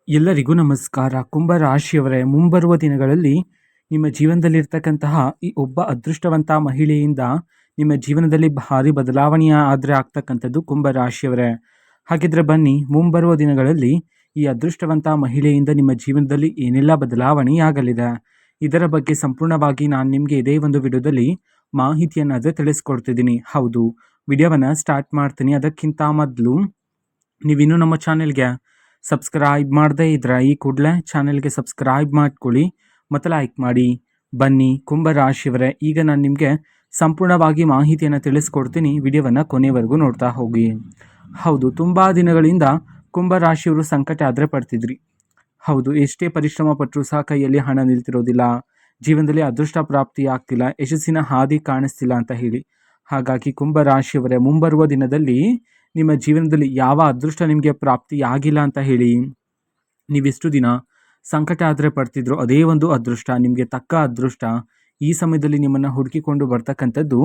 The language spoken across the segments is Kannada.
ಎಲ್ಲರಿಗೂ ನಮಸ್ಕಾರ. ಕುಂಭ ರಾಶಿಯವರೇ, ಮುಂಬರುವ ದಿನಗಳಲ್ಲಿ ನಿಮ್ಮ ಜೀವನದಲ್ಲಿರ್ತಕ್ಕಂತಹ ಈ ಒಬ್ಬ ಅದೃಷ್ಟವಂತ ಮಹಿಳೆಯಿಂದ ನಿಮ್ಮ ಜೀವನದಲ್ಲಿ ಭಾರಿ ಬದಲಾವಣೆ ಆಗ್ತಕ್ಕಂಥದ್ದು ಕುಂಭ ರಾಶಿಯವರೇ. ಹಾಗಿದ್ರೆ ಬನ್ನಿ, ಮುಂಬರುವ ದಿನಗಳಲ್ಲಿ ಈ ಅದೃಷ್ಟವಂತ ಮಹಿಳೆಯಿಂದ ನಿಮ್ಮ ಜೀವನದಲ್ಲಿ ಏನೆಲ್ಲ ಬದಲಾವಣೆ ಆಗಲಿದೆ, ಇದರ ಬಗ್ಗೆ ಸಂಪೂರ್ಣವಾಗಿ ನಾನು ನಿಮಗೆ ಇದೇ ಒಂದು ವಿಡಿಯೋದಲ್ಲಿ ಮಾಹಿತಿಯನ್ನಾದರೆ ತಿಳಿಸ್ಕೊಡ್ತಿದ್ದೀನಿ. ಹೌದು, ವಿಡಿಯೋವನ್ನು ಸ್ಟಾರ್ಟ್ ಮಾಡ್ತೀನಿ. ಅದಕ್ಕಿಂತ ಮೊದಲು ನೀವಿನ್ನೂ ನಮ್ಮ ಚಾನೆಲ್ಗೆ ಸಬ್ಸ್ಕ್ರೈಬ್ ಮಾಡದೇ ಇದ್ರೆ ಈ ಕೂಡಲೇ ಚಾನೆಲ್ಗೆ ಸಬ್ಸ್ಕ್ರೈಬ್ ಮಾಡ್ಕೊಳ್ಳಿ ಮತ್ತು ಲೈಕ್ ಮಾಡಿ. ಬನ್ನಿ ಕುಂಭ ರಾಶಿಯವರೇ, ಈಗ ನಾನು ನಿಮಗೆ ಸಂಪೂರ್ಣವಾಗಿ ಮಾಹಿತಿಯನ್ನು ತಿಳಿಸ್ಕೊಡ್ತೀನಿ. ವಿಡಿಯೋವನ್ನು ಕೊನೆವರೆಗೂ ನೋಡ್ತಾ ಹೋಗಿ. ಹೌದು, ತುಂಬ ದಿನಗಳಿಂದ ಕುಂಭ ರಾಶಿಯವರು ಸಂಕಟ ಆದರೆ ಪಡ್ತಿದ್ರಿ. ಹೌದು, ಎಷ್ಟೇ ಪರಿಶ್ರಮ ಪಟ್ಟರೂ ಸಹ ಕೈಯಲ್ಲಿ ಹಣ ನಿಲ್ತಿರೋದಿಲ್ಲ, ಜೀವನದಲ್ಲಿ ಅದೃಷ್ಟ ಪ್ರಾಪ್ತಿ ಆಗ್ತಿಲ್ಲ, ಯಶಸ್ಸಿನ ಹಾದಿ ಕಾಣಿಸ್ತಿಲ್ಲ ಅಂತ ಹೇಳಿ. ಹಾಗಾಗಿ ಕುಂಭ ರಾಶಿಯವರೇ, ಮುಂಬರುವ ದಿನದಲ್ಲಿ ನಿಮ್ಮ ಜೀವನದಲ್ಲಿ ಯಾವ ಅದೃಷ್ಟ ನಿಮಗೆ ಪ್ರಾಪ್ತಿ ಆಗಿಲ್ಲ ಅಂತ ಹೇಳಿ ನೀವೆಷ್ಟು ದಿನ ಸಂಕಟ ಆದರೆ ಪಡ್ತಿದ್ರು, ಅದೇ ಒಂದು ಅದೃಷ್ಟ, ನಿಮಗೆ ತಕ್ಕ ಅದೃಷ್ಟ ಈ ಸಮಯದಲ್ಲಿ ನಿಮ್ಮನ್ನು ಹುಡುಕಿಕೊಂಡು ಬರ್ತಕ್ಕಂಥದ್ದು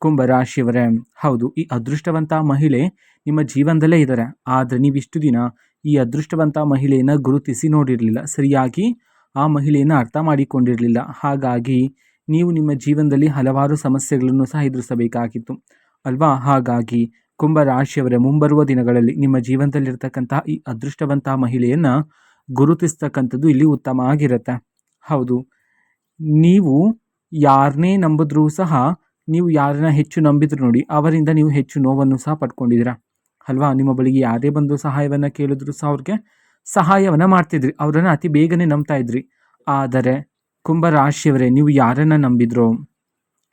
ಕುಂಭ ರಾಶಿಯವರೇ. ಹೌದು, ಈ ಅದೃಷ್ಟವಂತ ಮಹಿಳೆ ನಿಮ್ಮ ಜೀವನದಲ್ಲೇ ಇದ್ದಾರೆ. ಆದರೆ ನೀವಿಷ್ಟು ದಿನ ಈ ಅದೃಷ್ಟವಂತ ಮಹಿಳೆಯನ್ನು ಗುರುತಿಸಿ ನೋಡಿರಲಿಲ್ಲ, ಸರಿಯಾಗಿ ಆ ಮಹಿಳೆಯನ್ನು ಅರ್ಥ ಮಾಡಿಕೊಂಡಿರಲಿಲ್ಲ. ಹಾಗಾಗಿ ನೀವು ನಿಮ್ಮ ಜೀವನದಲ್ಲಿ ಹಲವಾರು ಸಮಸ್ಯೆಗಳನ್ನು ಸಹ ಎದುರಿಸಬೇಕಾಗಿತ್ತು ಅಲ್ವಾ. ಹಾಗಾಗಿ ಕುಂಭ ರಾಶಿಯವರೇ, ಮುಂಬರುವ ದಿನಗಳಲ್ಲಿ ನಿಮ್ಮ ಜೀವನದಲ್ಲಿರ್ತಕ್ಕಂಥ ಈ ಅದೃಷ್ಟವಂತ ಮಹಿಳೆಯನ್ನು ಗುರುತಿಸ್ತಕ್ಕಂಥದ್ದು ಇಲ್ಲಿ ಉತ್ತಮ ಆಗಿರುತ್ತೆ. ಹೌದು, ನೀವು ಯಾರನ್ನೇ ನಂಬಿದ್ರೂ ಸಹ, ನೀವು ಯಾರನ್ನ ಹೆಚ್ಚು ನಂಬಿದ್ರು ನೋಡಿ, ಅವರಿಂದ ನೀವು ಹೆಚ್ಚು ನೋವನ್ನು ಸಹ ಪಡ್ಕೊಂಡಿದ್ದೀರಾ ಅಲ್ವಾ. ನಿಮ್ಮ ಬಳಿಗೆ ಯಾರೇ ಬಂದು ಸಹಾಯವನ್ನು ಕೇಳಿದ್ರು ಸಹ ಅವ್ರಿಗೆ ಸಹಾಯವನ್ನು ಮಾಡ್ತಿದ್ರಿ, ಅವರನ್ನು ಅತಿ ಬೇಗನೆ ನಂಬ್ತಾ ಇದ್ರಿ. ಆದರೆ ಕುಂಭ ರಾಶಿಯವರೇ, ನೀವು ಯಾರನ್ನು ನಂಬಿದ್ರೋ,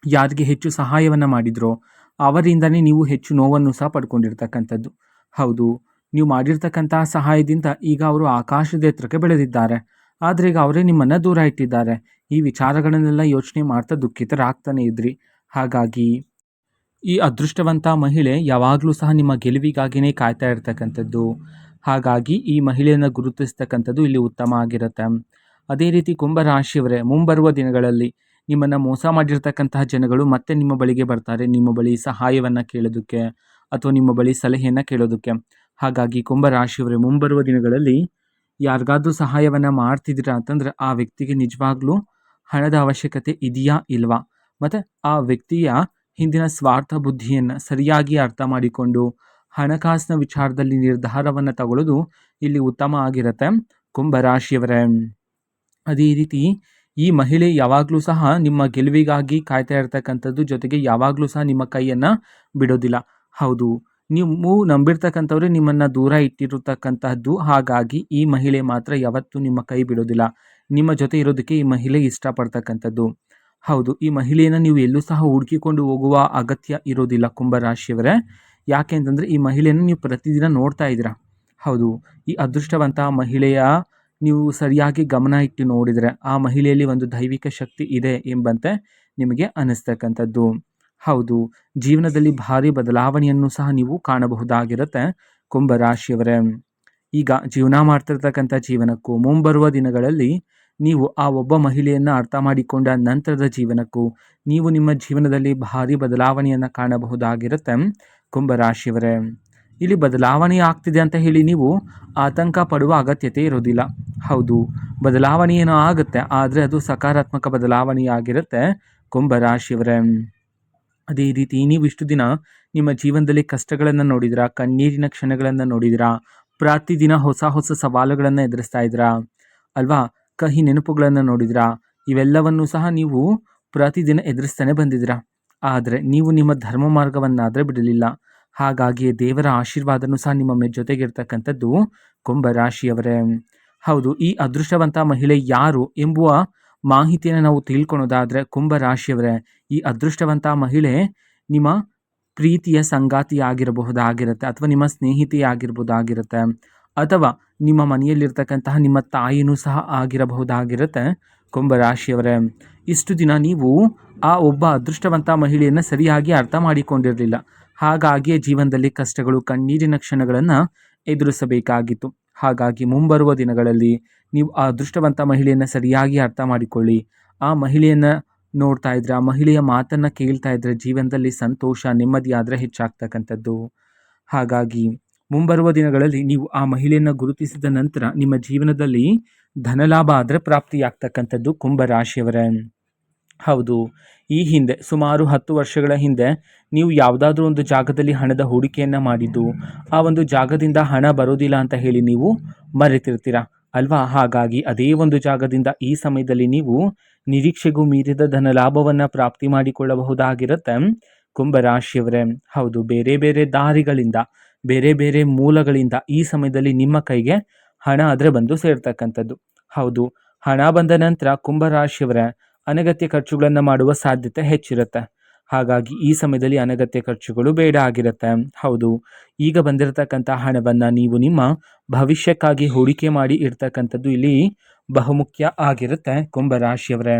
ಯಾರಿಗೆ ಹೆಚ್ಚು ಸಹಾಯವನ್ನು ಮಾಡಿದ್ರೋ, ಅವರಿಂದನೇ ನೀವು ಹೆಚ್ಚು ನೋವನ್ನು ಸಹ ಪಡ್ಕೊಂಡಿರ್ತಕ್ಕಂಥದ್ದು. ಹೌದು, ನೀವು ಮಾಡಿರ್ತಕ್ಕಂತಹ ಸಹಾಯದಿಂದ ಈಗ ಅವರು ಆಕಾಶದ ಎತ್ತರಕ್ಕೆ ಬೆಳೆದಿದ್ದಾರೆ. ಆದರೆ ಈಗ ಅವರೇ ನಿಮ್ಮನ್ನು ದೂರ ಇಟ್ಟಿದ್ದಾರೆ. ಈ ವಿಚಾರಗಳನ್ನೆಲ್ಲ ಯೋಚನೆ ಮಾಡ್ತಾ ದುಃಖಿತರಾಗ್ತಾನೆ ಇದ್ರಿ. ಹಾಗಾಗಿ ಈ ಅದೃಷ್ಟವಂತ ಮಹಿಳೆ ಯಾವಾಗಲೂ ಸಹ ನಿಮ್ಮ ಗೆಲುವಿಗಾಗಿಯೇ ಕಾಯ್ತಾ ಇರ್ತಕ್ಕಂಥದ್ದು. ಹಾಗಾಗಿ ಈ ಮಹಿಳೆಯನ್ನು ಗುರುತಿಸ್ತಕ್ಕಂಥದ್ದು ಇಲ್ಲಿ ಉತ್ತಮ ಆಗಿರುತ್ತೆ. ಅದೇ ರೀತಿ ಕುಂಭ ರಾಶಿಯವರೇ, ಮುಂಬರುವ ದಿನಗಳಲ್ಲಿ ನಿಮ್ಮನ್ನು ಮೋಸ ಮಾಡಿರ್ತಕ್ಕಂತಹ ಜನಗಳು ಮತ್ತೆ ನಿಮ್ಮ ಬಳಿಗೆ ಬರ್ತಾರೆ, ನಿಮ್ಮ ಬಳಿ ಸಹಾಯವನ್ನು ಕೇಳೋದಕ್ಕೆ ಅಥವಾ ನಿಮ್ಮ ಬಳಿ ಸಲಹೆಯನ್ನು ಕೇಳೋದಕ್ಕೆ. ಹಾಗಾಗಿ ಕುಂಭ ರಾಶಿಯವರೇ, ಮುಂಬರುವ ದಿನಗಳಲ್ಲಿ ಯಾರಿಗಾದ್ರೂ ಸಹಾಯವನ್ನು ಮಾಡ್ತಿದ್ದೀರಾ ಅಂತಂದರೆ ಆ ವ್ಯಕ್ತಿಗೆ ನಿಜವಾಗ್ಲೂ ಹಣದ ಅವಶ್ಯಕತೆ ಇದೆಯಾ ಇಲ್ವಾ, ಮತ್ತು ಆ ವ್ಯಕ್ತಿಯ ಹಿಂದಿನ ಸ್ವಾರ್ಥ ಬುದ್ಧಿಯನ್ನು ಸರಿಯಾಗಿ ಅರ್ಥ ಮಾಡಿಕೊಂಡು ಹಣಕಾಸಿನ ವಿಚಾರದಲ್ಲಿ ನಿರ್ಧಾರವನ್ನು ತಗೊಳ್ಳೋದು ಇಲ್ಲಿ ಉತ್ತಮ ಆಗಿರುತ್ತೆ ಕುಂಭ ರಾಶಿಯವರೇ. ಅದೇ ರೀತಿ ಈ ಮಹಿಳೆ ಯಾವಾಗಲೂ ಸಹ ನಿಮ್ಮ ಗೆಲುವಿಗಾಗಿ ಕಾಯ್ತಾ ಇರ್ತಕ್ಕಂಥದ್ದು, ಜೊತೆಗೆ ಯಾವಾಗಲೂ ಸಹ ನಿಮ್ಮ ಕೈಯನ್ನು ಬಿಡೋದಿಲ್ಲ. ಹೌದು, ನೀವು ನಂಬಿರ್ತಕ್ಕಂಥವ್ರೆ ನಿಮ್ಮನ್ನು ದೂರ ಇಟ್ಟಿರತಕ್ಕಂತಹದ್ದು. ಹಾಗಾಗಿ ಈ ಮಹಿಳೆ ಮಾತ್ರ ಯಾವತ್ತೂ ನಿಮ್ಮ ಕೈ ಬಿಡೋದಿಲ್ಲ, ನಿಮ್ಮ ಜೊತೆ ಇರೋದಕ್ಕೆ ಈ ಮಹಿಳೆ ಇಷ್ಟಪಡ್ತಕ್ಕಂಥದ್ದು. ಹೌದು, ಈ ಮಹಿಳೆಯನ್ನು ನೀವು ಎಲ್ಲೂ ಸಹ ಹುಡುಕಿಕೊಂಡು ಹೋಗುವ ಅಗತ್ಯ ಇರೋದಿಲ್ಲ ಕುಂಭ ರಾಶಿಯವರೇ. ಯಾಕೆ ಅಂತಂದರೆ ಈ ಮಹಿಳೆಯನ್ನು ನೀವು ಪ್ರತಿದಿನ ನೋಡ್ತಾ ಇದ್ದೀರಾ. ಹೌದು, ಈ ಅದೃಷ್ಟವಂತ ಮಹಿಳೆಯ ನೀವು ಸರಿಯಾಗಿ ಗಮನ ಇಟ್ಟು ನೋಡಿದರೆ ಆ ಮಹಿಳೆಯಲ್ಲಿ ಒಂದು ದೈವಿಕ ಶಕ್ತಿ ಇದೆ ಎಂಬಂತೆ ನಿಮಗೆ ಅನ್ನಿಸ್ತಕ್ಕಂಥದ್ದು. ಹೌದು, ಜೀವನದಲ್ಲಿ ಭಾರಿ ಬದಲಾವಣೆಯನ್ನು ಸಹ ನೀವು ಕಾಣಬಹುದಾಗಿರುತ್ತೆ ಕುಂಭ ರಾಶಿಯವರೇ. ಈಗ ಜೀವನ ಮಾಡ್ತಿರ್ತಕ್ಕಂಥ ಜೀವನಕ್ಕೂ ಮುಂಬರುವ ದಿನಗಳಲ್ಲಿ ನೀವು ಆ ಒಬ್ಬ ಮಹಿಳೆಯನ್ನು ಅರ್ಥ ಮಾಡಿಕೊಂಡ ನಂತರದ ಜೀವನಕ್ಕೂ ನೀವು ನಿಮ್ಮ ಜೀವನದಲ್ಲಿ ಭಾರಿ ಬದಲಾವಣೆಯನ್ನು ಕಾಣಬಹುದಾಗಿರುತ್ತೆ ಕುಂಭ ರಾಶಿಯವರೇ. ಇಲ್ಲಿ ಬದಲಾವಣೆ ಆಗ್ತಿದೆ ಅಂತ ಹೇಳಿ ನೀವು ಆತಂಕ ಪಡುವ ಅಗತ್ಯತೆ ಇರೋದಿಲ್ಲ. ಹೌದು, ಬದಲಾವಣೆ ಏನೋ ಆಗುತ್ತೆ, ಆದರೆ ಅದು ಸಕಾರಾತ್ಮಕ ಬದಲಾವಣೆಯಾಗಿರುತ್ತೆ ಕುಂಭ ರಾಶಿಯವರೇ. ಅದೇ ರೀತಿ ನೀವು ಇಷ್ಟು ದಿನ ನಿಮ್ಮ ಜೀವನದಲ್ಲಿ ಕಷ್ಟಗಳನ್ನು ನೋಡಿದಿರಾ, ಕಣ್ಣೀರಿನ ಕ್ಷಣಗಳನ್ನು ನೋಡಿದಿರಾ, ಪ್ರತಿದಿನ ಹೊಸ ಹೊಸ ಸವಾಲುಗಳನ್ನು ಎದುರಿಸ್ತಾ ಇದ್ದೀರಾ ಅಲ್ವಾ, ಕಹಿ ನೆನಪುಗಳನ್ನು ನೋಡಿದಿರಾ. ಇವೆಲ್ಲವನ್ನೂ ಸಹ ನೀವು ಪ್ರತಿದಿನ ಎದುರಿಸ್ತಾನೆ ಬಂದಿದ್ದೀರಾ. ಆದರೆ ನೀವು ನಿಮ್ಮ ಧರ್ಮ ಮಾರ್ಗವನ್ನಾದರೆ ಬಿಡಲಿಲ್ಲ. ಹಾಗಾಗಿ ದೇವರ ಆಶೀರ್ವಾದನೂ ಸಹ ನಿಮ್ಮ ಜೊತೆಗಿರ್ತಕ್ಕಂಥದ್ದು ಕುಂಭ ರಾಶಿಯವರೇ. ಹೌದು, ಈ ಅದೃಷ್ಟವಂತ ಮಹಿಳೆ ಯಾರು ಎಂಬುವ ಮಾಹಿತಿಯನ್ನು ನಾವು ತಿಳ್ಕೊಳೋದಾದರೆ ಕುಂಭ ರಾಶಿಯವರೇ, ಈ ಅದೃಷ್ಟವಂತ ಮಹಿಳೆ ನಿಮ್ಮ ಪ್ರೀತಿಯ ಸಂಗಾತಿ ಆಗಿರಬಹುದಾಗಿರುತ್ತೆ, ಅಥವಾ ನಿಮ್ಮ ಸ್ನೇಹಿತೆ ಆಗಿರಬಹುದಾಗಿರುತ್ತೆ, ಅಥವಾ ನಿಮ್ಮ ಮನೆಯಲ್ಲಿರ್ತಕ್ಕಂತಹ ನಿಮ್ಮ ತಾಯಿನೂ ಸಹ ಆಗಿರಬಹುದಾಗಿರುತ್ತೆ ಕುಂಭ ರಾಶಿಯವರೇ. ಇಷ್ಟು ದಿನ ನೀವು ಆ ಒಬ್ಬ ಅದೃಷ್ಟವಂತ ಮಹಿಳೆಯನ್ನು ಸರಿಯಾಗಿ ಅರ್ಥ ಮಾಡಿಕೊಂಡಿರಲಿಲ್ಲ. ಹಾಗಾಗಿಯೇ ಜೀವನದಲ್ಲಿ ಕಷ್ಟಗಳು, ಕಣ್ಣೀರಿನ ಕ್ಷಣಗಳನ್ನು ಎದುರಿಸಬೇಕಾಗಿತ್ತು. ಹಾಗಾಗಿ ಮುಂಬರುವ ದಿನಗಳಲ್ಲಿ ನೀವು ಆ ಅದೃಷ್ಟವಂತ ಮಹಿಳೆಯನ್ನು ಸರಿಯಾಗಿ ಅರ್ಥ ಮಾಡಿಕೊಳ್ಳಿ. ಆ ಮಹಿಳೆಯನ್ನು ನೋಡ್ತಾ ಇದ್ರೆ, ಆ ಮಹಿಳೆಯ ಮಾತನ್ನು ಕೇಳ್ತಾ ಇದ್ರೆ ಜೀವನದಲ್ಲಿ ಸಂತೋಷ, ನೆಮ್ಮದಿ ಆದರೆ ಹೆಚ್ಚಾಗ್ತಕ್ಕಂಥದ್ದು. ಹಾಗಾಗಿ ಮುಂಬರುವ ದಿನಗಳಲ್ಲಿ ನೀವು ಆ ಮಹಿಳೆಯನ್ನು ಗುರುತಿಸಿದ ನಂತರ ನಿಮ್ಮ ಜೀವನದಲ್ಲಿ ಧನಲಾಭ ಆದರೆ ಪ್ರಾಪ್ತಿಯಾಗ್ತಕ್ಕಂಥದ್ದು ಕುಂಭರಾಶಿಯವರೇ. ಹೌದು, ಈ ಹಿಂದೆ ಸುಮಾರು 10 ವರ್ಷಗಳ ಹಿಂದೆ ನೀವು ಯಾವುದಾದ್ರೂ ಒಂದು ಜಾಗದಲ್ಲಿ ಹಣದ ಹೂಡಿಕೆಯನ್ನು ಮಾಡಿದ್ದು, ಆ ಒಂದು ಜಾಗದಿಂದ ಹಣ ಬರೋದಿಲ್ಲ ಅಂತ ಹೇಳಿ ನೀವು ಮರೆತಿರ್ತೀರ ಅಲ್ವಾ? ಹಾಗಾಗಿ ಅದೇ ಒಂದು ಜಾಗದಿಂದ ಈ ಸಮಯದಲ್ಲಿ ನೀವು ನಿರೀಕ್ಷೆಗೂ ಮೀರಿದ ಧನ ಲಾಭವನ್ನು ಪ್ರಾಪ್ತಿ ಮಾಡಿಕೊಳ್ಳಬಹುದಾಗಿರುತ್ತೆ ಕುಂಭರಾಶಿಯವರೇ. ಹೌದು, ಬೇರೆ ಬೇರೆ ದಾರಿಗಳಿಂದ, ಬೇರೆ ಬೇರೆ ಮೂಲಗಳಿಂದ ಈ ಸಮಯದಲ್ಲಿ ನಿಮ್ಮ ಕೈಗೆ ಹಣ ಆದರೆ ಬಂದು ಸೇರ್ತಕ್ಕಂಥದ್ದು. ಹೌದು, ಹಣ ಬಂದ ನಂತರ ಕುಂಭರಾಶಿಯವರೇ ಅನಗತ್ಯ ಖರ್ಚುಗಳನ್ನು ಮಾಡುವ ಸಾಧ್ಯತೆ ಹೆಚ್ಚಿರುತ್ತೆ. ಹಾಗಾಗಿ ಈ ಸಮಯದಲ್ಲಿ ಅನಗತ್ಯ ಖರ್ಚುಗಳು ಬೇಡ ಆಗಿರುತ್ತೆ. ಹೌದು, ಈಗ ಬಂದಿರತಕ್ಕಂಥ ಹಣವನ್ನು ನೀವು ನಿಮ್ಮ ಭವಿಷ್ಯಕ್ಕಾಗಿ ಹೂಡಿಕೆ ಮಾಡಿ ಇಡ್ತಕ್ಕಂಥದ್ದು ಇಲ್ಲಿ ಬಹುಮುಖ್ಯ ಆಗಿರುತ್ತೆ ಕುಂಭರಾಶಿಯವರೇ.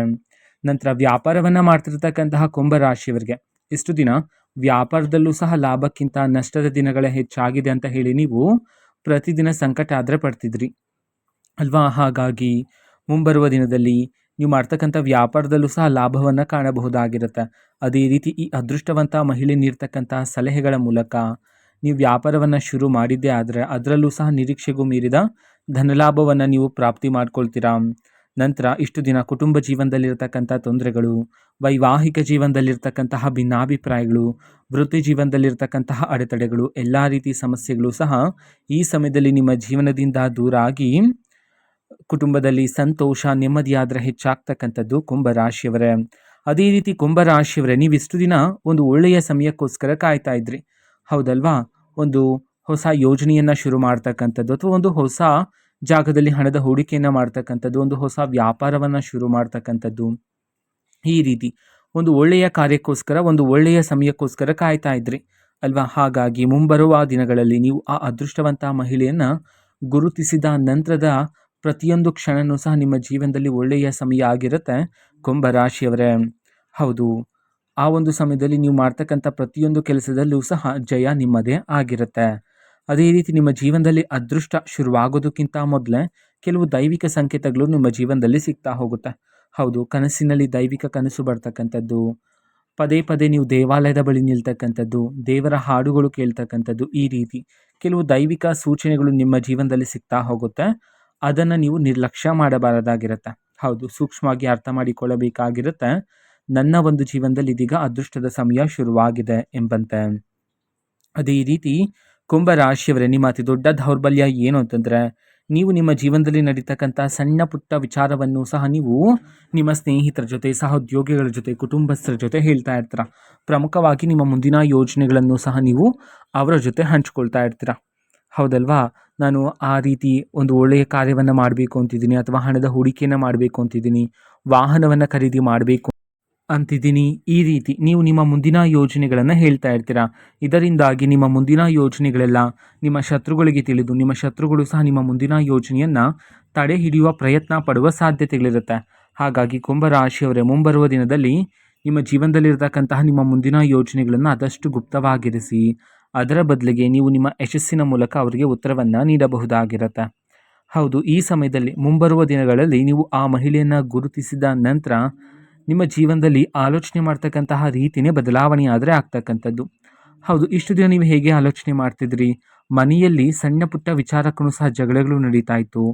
ನಂತರ ವ್ಯಾಪಾರವನ್ನು ಮಾಡ್ತಿರ್ತಕ್ಕಂತಹ ಕುಂಭರಾಶಿಯವರಿಗೆ ಇಷ್ಟು ದಿನ ವ್ಯಾಪಾರದಲ್ಲೂ ಸಹ ಲಾಭಕ್ಕಿಂತ ನಷ್ಟದ ದಿನಗಳೇ ಹೆಚ್ಚಾಗಿದೆ ಅಂತ ಹೇಳಿ ನೀವು ಪ್ರತಿದಿನ ಸಂಕಟ ಆದರೆ ಪಡ್ತಿದ್ರಿ ಅಲ್ವಾ? ಹಾಗಾಗಿ ಮುಂಬರುವ ದಿನದಲ್ಲಿ ನೀವು ಮಾಡ್ತಕ್ಕಂಥ ವ್ಯಾಪಾರದಲ್ಲೂ ಸಹ ಲಾಭವನ್ನು ಕಾಣಬಹುದಾಗಿರುತ್ತೆ. ಅದೇ ರೀತಿ ಈ ಅದೃಷ್ಟವಂತ ಮಹಿಳೆ ನೀಡ್ತಕ್ಕಂಥ ಸಲಹೆಗಳ ಮೂಲಕ ನೀವು ವ್ಯಾಪಾರವನ್ನು ಶುರು ಮಾಡಿದ್ದೇ ಆದರೆ ಅದರಲ್ಲೂ ಸಹ ನಿರೀಕ್ಷೆಗೂ ಮೀರಿದ ಧನಲಾಭವನ್ನು ನೀವು ಪ್ರಾಪ್ತಿ ಮಾಡ್ಕೊಳ್ತೀರಾ. ನಂತರ ಇಷ್ಟು ದಿನ ಕುಟುಂಬ ಜೀವನದಲ್ಲಿರ್ತಕ್ಕಂಥ ತೊಂದರೆಗಳು, ವೈವಾಹಿಕ ಜೀವನದಲ್ಲಿರ್ತಕ್ಕಂತಹ ಭಿನ್ನಾಭಿಪ್ರಾಯಗಳು, ವೃತ್ತಿ ಜೀವನದಲ್ಲಿರ್ತಕ್ಕಂತಹ ಅಡೆತಡೆಗಳು, ಎಲ್ಲ ರೀತಿ ಸಮಸ್ಯೆಗಳು ಸಹ ಈ ಸಮಯದಲ್ಲಿ ನಿಮ್ಮ ಜೀವನದಿಂದ ದೂರ ಆಗಿ ಕುಟುಂಬದಲ್ಲಿ ಸಂತೋಷ ನೆಮ್ಮದಿಯಾದರೆ ಹೆಚ್ಚಾಗ್ತಕ್ಕಂಥದ್ದು ಕುಂಭರಾಶಿಯವರೇ. ಅದೇ ರೀತಿ ಕುಂಭರಾಶಿಯವರೇ, ನೀವು ಇಷ್ಟು ದಿನ ಒಂದು ಒಳ್ಳೆಯ ಸಮಯಕ್ಕೋಸ್ಕರ ಕಾಯ್ತಾ ಇದ್ರಿ ಹೌದಲ್ವಾ? ಒಂದು ಹೊಸ ಯೋಜನೆಯನ್ನು ಶುರು ಮಾಡ್ತಕ್ಕಂಥದ್ದು, ಅಥವಾ ಒಂದು ಹೊಸ ಜಾಗದಲ್ಲಿ ಹಣದ ಹೂಡಿಕೆಯನ್ನು ಮಾಡ್ತಕ್ಕಂಥದ್ದು, ಒಂದು ಹೊಸ ವ್ಯಾಪಾರವನ್ನು ಶುರು ಮಾಡ್ತಕ್ಕಂಥದ್ದು, ಈ ರೀತಿ ಒಂದು ಒಳ್ಳೆಯ ಕಾರ್ಯಕ್ಕೋಸ್ಕರ, ಒಂದು ಒಳ್ಳೆಯ ಸಮಯಕ್ಕೋಸ್ಕರ ಕಾಯ್ತಾ ಇದ್ರಿ ಅಲ್ವಾ? ಹಾಗಾಗಿ ಮುಂಬರುವ ದಿನಗಳಲ್ಲಿ ನೀವು ಆ ಅದೃಷ್ಟವಂತ ಮಹಿಳೆಯನ್ನು ಗುರುತಿಸಿದ ನಂತರದ ಪ್ರತಿಯೊಂದು ಕ್ಷಣನೂ ಸಹ ನಿಮ್ಮ ಜೀವನದಲ್ಲಿ ಒಳ್ಳೆಯ ಸಮಯ ಆಗಿರುತ್ತೆ ಕುಂಭರಾಶಿಯವರೇ. ಹೌದು, ಆ ಒಂದು ಸಮಯದಲ್ಲಿ ನೀವು ಮಾಡ್ತಕ್ಕಂಥ ಪ್ರತಿಯೊಂದು ಕೆಲಸದಲ್ಲೂ ಸಹ ಜಯ ನಿಮ್ಮದೇ ಆಗಿರುತ್ತೆ. ಅದೇ ರೀತಿ ನಿಮ್ಮ ಜೀವನದಲ್ಲಿ ಅದೃಷ್ಟ ಶುರುವಾಗೋದಕ್ಕಿಂತ ಮೊದಲೇ ಕೆಲವು ದೈವಿಕ ಸಂಕೇತಗಳು ನಿಮ್ಮ ಜೀವನದಲ್ಲಿ ಸಿಗ್ತಾ ಹೋಗುತ್ತೆ. ಹೌದು, ಕನಸಿನಲ್ಲಿ ದೈವಿಕ ಕನಸು ಬರ್ತಕ್ಕಂಥದ್ದು, ಪದೇ ಪದೇ ನೀವು ದೇವಾಲಯದ ಬಳಿ ನಿಲ್ತಕ್ಕಂಥದ್ದು, ದೇವರ ಹಾಡುಗಳು ಕೇಳ್ತಕ್ಕಂಥದ್ದು, ಈ ರೀತಿ ಕೆಲವು ದೈವಿಕ ಸೂಚನೆಗಳು ನಿಮ್ಮ ಜೀವನದಲ್ಲಿ ಸಿಗ್ತಾ ಹೋಗುತ್ತೆ. ಅದನ್ನು ನೀವು ನಿರ್ಲಕ್ಷ್ಯ ಮಾಡಬಾರದಾಗಿರುತ್ತೆ. ಹೌದು, ಸೂಕ್ಷ್ಮವಾಗಿ ಅರ್ಥ ಮಾಡಿಕೊಳ್ಳಬೇಕಾಗಿರುತ್ತೆ. ನನ್ನ ಒಂದು ಜೀವನದಲ್ಲಿ ಇದೀಗ ಅದೃಷ್ಟದ ಸಮಯ ಶುರುವಾಗಿದೆ ಎಂಬಂತೆ. ಅದೇ ರೀತಿ ಕುಂಭರಾಶಿಯವರೇ, ನಿಮ್ಮ ಅತಿ ದೊಡ್ಡ ದೌರ್ಬಲ್ಯ ಏನು ಅಂತಂದರೆ, ನೀವು ನಿಮ್ಮ ಜೀವನದಲ್ಲಿ ನಡೀತಕ್ಕಂಥ ಸಣ್ಣ ಪುಟ್ಟ ವಿಚಾರವನ್ನು ಸಹ ನೀವು ನಿಮ್ಮ ಸ್ನೇಹಿತರ ಜೊತೆ, ಸಹೋದ್ಯೋಗಿಗಳ ಜೊತೆ, ಕುಟುಂಬಸ್ಥರ ಜೊತೆ ಹೇಳ್ತಾ ಇರ್ತೀರ. ಪ್ರಮುಖವಾಗಿ ನಿಮ್ಮ ಮುಂದಿನ ಯೋಜನೆಗಳನ್ನು ಸಹ ನೀವು ಅವರ ಜೊತೆ ಹಂಚ್ಕೊಳ್ತಾ ಇರ್ತೀರ ಹೌದಲ್ವಾ? ನಾನು ಆ ರೀತಿ ಒಂದು ಒಳ್ಳೆಯ ಕಾರ್ಯವನ್ನು ಮಾಡಬೇಕು ಅಂತಿದ್ದೀನಿ, ಅಥವಾ ಹಣದ ಹೂಡಿಕೆಯನ್ನು ಮಾಡಬೇಕು ಅಂತಿದ್ದೀನಿ, ವಾಹನವನ್ನು ಖರೀದಿ ಮಾಡಬೇಕು ಅಂತಿದ್ದೀನಿ, ಈ ರೀತಿ ನೀವು ನಿಮ್ಮ ಮುಂದಿನ ಯೋಜನೆಗಳನ್ನು ಹೇಳ್ತಾ ಇರ್ತೀರಾ. ಇದರಿಂದಾಗಿ ನಿಮ್ಮ ಮುಂದಿನ ಯೋಜನೆಗಳೆಲ್ಲ ನಿಮ್ಮ ಶತ್ರುಗಳಿಗೆ ತಿಳಿದು, ನಿಮ್ಮ ಶತ್ರುಗಳು ಸಹ ನಿಮ್ಮ ಮುಂದಿನ ಯೋಜನೆಯನ್ನು ತಡೆ ಹಿಡಿಯುವ ಪ್ರಯತ್ನ ಪಡುವ ಸಾಧ್ಯತೆಗಳಿರುತ್ತೆ. ಹಾಗಾಗಿ ಕುಂಭರಾಶಿಯವರೇ, ಮುಂಬರುವ ದಿನದಲ್ಲಿ ನಿಮ್ಮ ಜೀವನದಲ್ಲಿರ್ತಕ್ಕಂತಹ ನಿಮ್ಮ ಮುಂದಿನ ಯೋಜನೆಗಳನ್ನು ಆದಷ್ಟು ಗುಪ್ತವಾಗಿರಿಸಿ, ಅದರ ಬದಲಿಗೆ ನೀವು ನಿಮ್ಮ ಯಶಸ್ಸಿನ ಮೂಲಕ ಅವರಿಗೆ ಉತ್ತರವನ್ನು ನೀಡಬಹುದಾಗಿರುತ್ತೆ. ಹೌದು, ಈ ಸಮಯದಲ್ಲಿ ಮುಂಬರುವ ದಿನಗಳಲ್ಲಿ ನೀವು ಆ ಮಹಿಳೆಯನ್ನು ಗುರುತಿಸಿದ ನಂತರ ನಿಮ್ಮ ಜೀವನದಲ್ಲಿ ಆಲೋಚನೆ ಮಾಡ್ತಕ್ಕಂತಹ ರೀತಿಯೇ ಬದಲಾವಣೆ ಆದರೆ ಆಗ್ತಕ್ಕಂಥದ್ದು. ಹೌದು, ಇಷ್ಟು ದಿನ ನೀವು ಹೇಗೆ ಆಲೋಚನೆ ಮಾಡ್ತಿದ್ರಿ? ಮನೆಯಲ್ಲಿ ಸಣ್ಣ ಪುಟ್ಟ ವಿಚಾರಕ್ಕೂ ಸಹ ಜಗಳಗಳು ನಡೀತಾ ಇತ್ತು,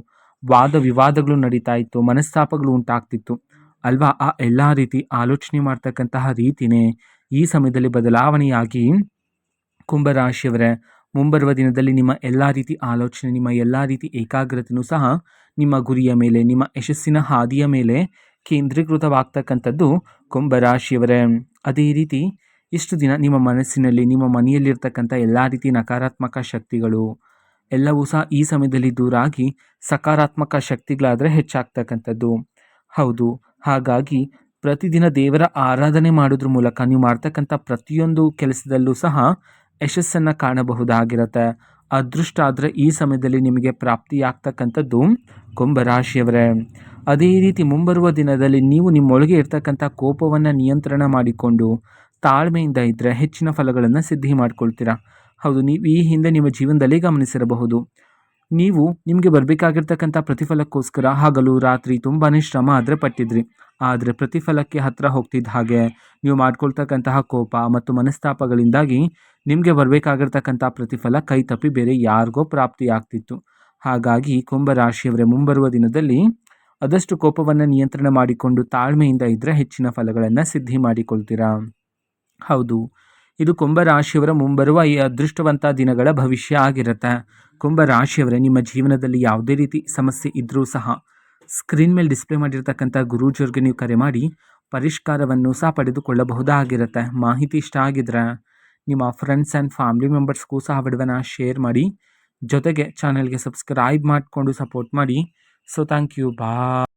ವಾದ ವಿವಾದಗಳು ನಡೀತಾ ಇತ್ತು, ಮನಸ್ತಾಪಗಳು ಉಂಟಾಗ್ತಿತ್ತು ಅಲ್ವಾ? ಆ ಎಲ್ಲ ರೀತಿ ಆಲೋಚನೆ ಮಾಡ್ತಕ್ಕಂತಹ ರೀತಿಯೇ ಈ ಸಮಯದಲ್ಲಿ ಬದಲಾವಣೆಯಾಗಿ ಕುಂಭರಾಶಿಯವರೇ, ಮುಂಬರುವ ದಿನದಲ್ಲಿ ನಿಮ್ಮ ಎಲ್ಲ ರೀತಿ ಆಲೋಚನೆ, ನಿಮ್ಮ ಎಲ್ಲ ರೀತಿ ಏಕಾಗ್ರತೆಯೂ ಸಹ ನಿಮ್ಮ ಗುರಿಯ ಮೇಲೆ, ನಿಮ್ಮ ಯಶಸ್ಸಿನ ಹಾದಿಯ ಮೇಲೆ ಕೇಂದ್ರೀಕೃತವಾಗ್ತಕ್ಕಂಥದ್ದು ಕುಂಭರಾಶಿಯವರೇ. ಅದೇ ರೀತಿ ಇಷ್ಟು ದಿನ ನಿಮ್ಮ ಮನಸ್ಸಿನಲ್ಲಿ, ನಿಮ್ಮ ಮನೆಯಲ್ಲಿರ್ತಕ್ಕಂಥ ಎಲ್ಲ ರೀತಿ ನಕಾರಾತ್ಮಕ ಶಕ್ತಿಗಳು ಎಲ್ಲವೂ ಸಹ ಈ ಸಮಯದಲ್ಲಿ ದೂರಾಗಿ ಸಕಾರಾತ್ಮಕ ಶಕ್ತಿಗಳಾದರೆ ಹೆಚ್ಚಾಗ್ತಕ್ಕಂಥದ್ದು. ಹೌದು, ಹಾಗಾಗಿ ಪ್ರತಿದಿನ ದೇವರ ಆರಾಧನೆ ಮಾಡೋದ್ರ ಮೂಲಕ ನೀವು ಮಾಡ್ತಕ್ಕಂಥ ಪ್ರತಿಯೊಂದು ಕೆಲಸದಲ್ಲೂ ಸಹ ಯಶಸ್ಸನ್ನು ಕಾಣಬಹುದಾಗಿರುತ್ತೆ. ಅದೃಷ್ಟ ಆದರೆ ಈ ಸಮಯದಲ್ಲಿ ನಿಮಗೆ ಪ್ರಾಪ್ತಿಯಾಗ್ತಕ್ಕಂಥದ್ದು ಕುಂಭರಾಶಿಯವರೇ. ಅದೇ ರೀತಿ ಮುಂಬರುವ ದಿನದಲ್ಲಿ ನೀವು ನಿಮ್ಮೊಳಗೆ ಇರ್ತಕ್ಕಂಥ ಕೋಪವನ್ನು ನಿಯಂತ್ರಣ ಮಾಡಿಕೊಂಡು ತಾಳ್ಮೆಯಿಂದ ಇದ್ದರೆ ಹೆಚ್ಚಿನ ಫಲಗಳನ್ನು ಸಿದ್ಧಿ ಮಾಡ್ಕೊಳ್ತೀರಾ. ಹೌದು, ನೀವು ಈ ಹಿಂದೆ ನಿಮ್ಮ ಜೀವನದಲ್ಲಿ ಗಮನಿಸಿರಬಹುದು, ನೀವು ನಿಮಗೆ ಬರಬೇಕಾಗಿರ್ತಕ್ಕಂಥ ಪ್ರತಿಫಲಕ್ಕೋಸ್ಕರ ಹಗಲು ರಾತ್ರಿ ತುಂಬಾ ಶ್ರಮ ಆದರೆ ಪಟ್ಟಿದ್ರಿ. ಆದರೆ ಪ್ರತಿಫಲಕ್ಕೆ ಹತ್ತಿರ ಹೋಗ್ತಿದ್ದ ಹಾಗೆ ನೀವು ಮಾಡ್ಕೊಳ್ತಕ್ಕಂತಹ ಕೋಪ ಮತ್ತು ಮನಸ್ತಾಪಗಳಿಂದಾಗಿ ನಿಮಗೆ ಬರಬೇಕಾಗಿರ್ತಕ್ಕಂಥ ಪ್ರತಿಫಲ ಕೈ ತಪ್ಪಿ ಬೇರೆ ಯಾರಿಗೋ ಪ್ರಾಪ್ತಿಯಾಗ್ತಿತ್ತು. ಹಾಗಾಗಿ ಕುಂಭರಾಶಿಯವರೇ, ಮುಂಬರುವ ದಿನದಲ್ಲಿ ಆದಷ್ಟು ಕೋಪವನ್ನು ನಿಯಂತ್ರಣ ಮಾಡಿಕೊಂಡು ತಾಳ್ಮೆಯಿಂದ ಇದ್ದರೆ ಹೆಚ್ಚಿನ ಫಲಗಳನ್ನು ಸಿದ್ಧಿ ಮಾಡಿಕೊಳ್ತೀರಾ. ಹೌದು, ಇದು ಕುಂಭರಾಶಿಯವರ ಮುಂಬರುವ ಈ ಅದೃಷ್ಟವಂತ ದಿನಗಳ ಭವಿಷ್ಯ ಆಗಿರುತ್ತೆ. ಕುಂಭರಾಶಿಯವರೇ, ನಿಮ್ಮ ಜೀವನದಲ್ಲಿ ಯಾವುದೇ ರೀತಿ ಸಮಸ್ಯೆ ಇದ್ದರೂ ಸಹ ಸ್ಕ್ರೀನ್ ಮೇಲೆ ಡಿಸ್ಪ್ಲೇ ಮಾಡಿರ್ತಕ್ಕಂಥ ಗುರೂಜಿಯವ್ರಿಗೆ ನೀವು ಕರೆ ಮಾಡಿ ಪರಿಷ್ಕಾರವನ್ನು ಸಹ ಪಡೆದುಕೊಳ್ಳಬಹುದಾಗಿರುತ್ತೆ. ಮಾಹಿತಿ ಇಷ್ಟ ಆಗಿದ್ರೆ ನಿಮ್ಮ ಫ್ರೆಂಡ್ಸ್ ಆ್ಯಂಡ್ ಫ್ಯಾಮಿಲಿ ಮೆಂಬರ್ಸ್ಗೂ ಸಹ ವಿಡಿಯೋನ ಶೇರ್ ಮಾಡಿ, ಜೊತೆಗೆ ಚಾನಲ್ಗೆ ಸಬ್ಸ್ಕ್ರೈಬ್ ಮಾಡಿಕೊಂಡು ಸಪೋರ್ಟ್ ಮಾಡಿ. So thank you, bye.